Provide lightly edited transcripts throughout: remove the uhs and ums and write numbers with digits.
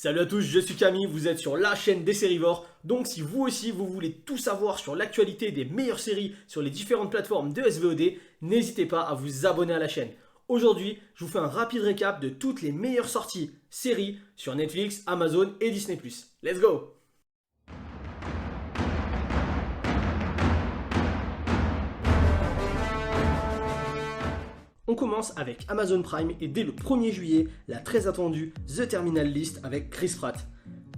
Salut à tous, je suis Camille, vous êtes sur la chaîne des Sérivores. Donc si vous aussi vous voulez tout savoir sur l'actualité des meilleures séries sur les différentes plateformes de SVOD, n'hésitez pas à vous abonner à la chaîne. Aujourd'hui, je vous fais un rapide récap de toutes les meilleures sorties séries sur Netflix, Amazon et Disney+. Let's go! On commence avec Amazon Prime et dès le 1er juillet, la très attendue The Terminal List avec Chris Pratt.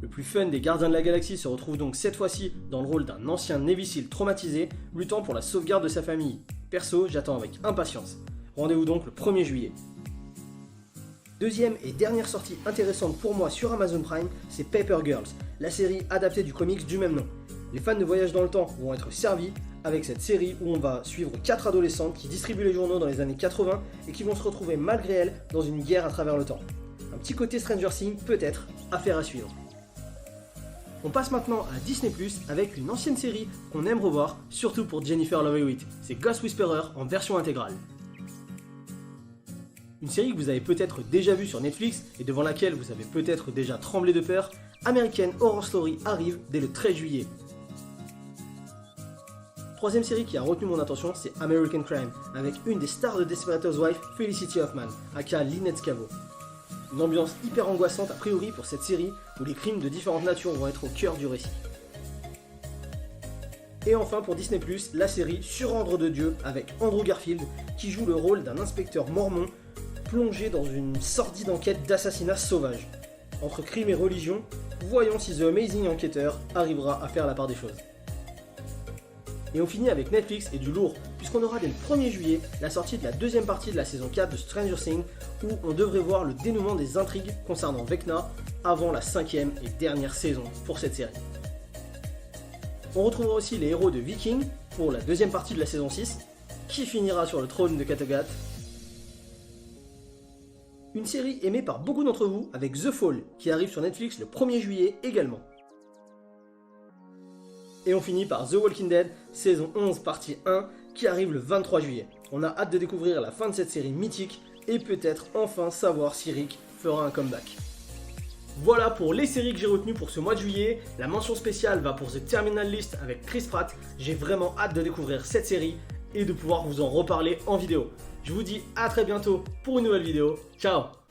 Le plus fun des Gardiens de la Galaxie se retrouve donc cette fois-ci dans le rôle d'un ancien Navy SEAL traumatisé luttant pour la sauvegarde de sa famille. Perso, j'attends avec impatience. Rendez-vous donc le 1er juillet. Deuxième et dernière sortie intéressante pour moi sur Amazon Prime, c'est Paper Girls, la série adaptée du comics du même nom. Les fans de voyage dans le temps vont être servis avec cette série où on va suivre 4 adolescentes qui distribuent les journaux dans les années 80 et qui vont se retrouver malgré elles dans une guerre à travers le temps. Un petit côté Stranger Things peut-être, affaire à suivre. On passe maintenant à Disney+, avec une ancienne série qu'on aime revoir, surtout pour Jennifer Love Hewitt. C'est Ghost Whisperer en version intégrale. Une série que vous avez peut-être déjà vue sur Netflix et devant laquelle vous avez peut-être déjà tremblé de peur, American Horror Story arrive dès le 13 juillet. Troisième série qui a retenu mon attention, c'est American Crime, avec une des stars de Desperate Housewives, Felicity Huffman, aka Lynette Scavo. Une ambiance hyper angoissante a priori pour cette série, où les crimes de différentes natures vont être au cœur du récit. Et enfin pour Disney+, la série Sur ordre de Dieu, avec Andrew Garfield, qui joue le rôle d'un inspecteur mormon, plongé dans une sordide enquête d'assassinat sauvage. Entre crime et religion, voyons si The Amazing Enquêteur arrivera à faire la part des choses. Et on finit avec Netflix et du lourd, puisqu'on aura dès le 1er juillet la sortie de la deuxième partie de la saison 4 de Stranger Things, où on devrait voir le dénouement des intrigues concernant Vecna avant la 5e et dernière saison pour cette série. On retrouvera aussi les héros de Vikings pour la deuxième partie de la saison 6, qui finira sur le trône de Kattegat. Une série aimée par beaucoup d'entre vous avec The Fall, qui arrive sur Netflix le 1er juillet également. Et on finit par The Walking Dead, saison 11, partie 1, qui arrive le 23 juillet. On a hâte de découvrir la fin de cette série mythique et peut-être enfin savoir si Rick fera un comeback. Voilà pour les séries que j'ai retenues pour ce mois de juillet. La mention spéciale va pour The Terminal List avec Chris Pratt. J'ai vraiment hâte de découvrir cette série et de pouvoir vous en reparler en vidéo. Je vous dis à très bientôt pour une nouvelle vidéo. Ciao!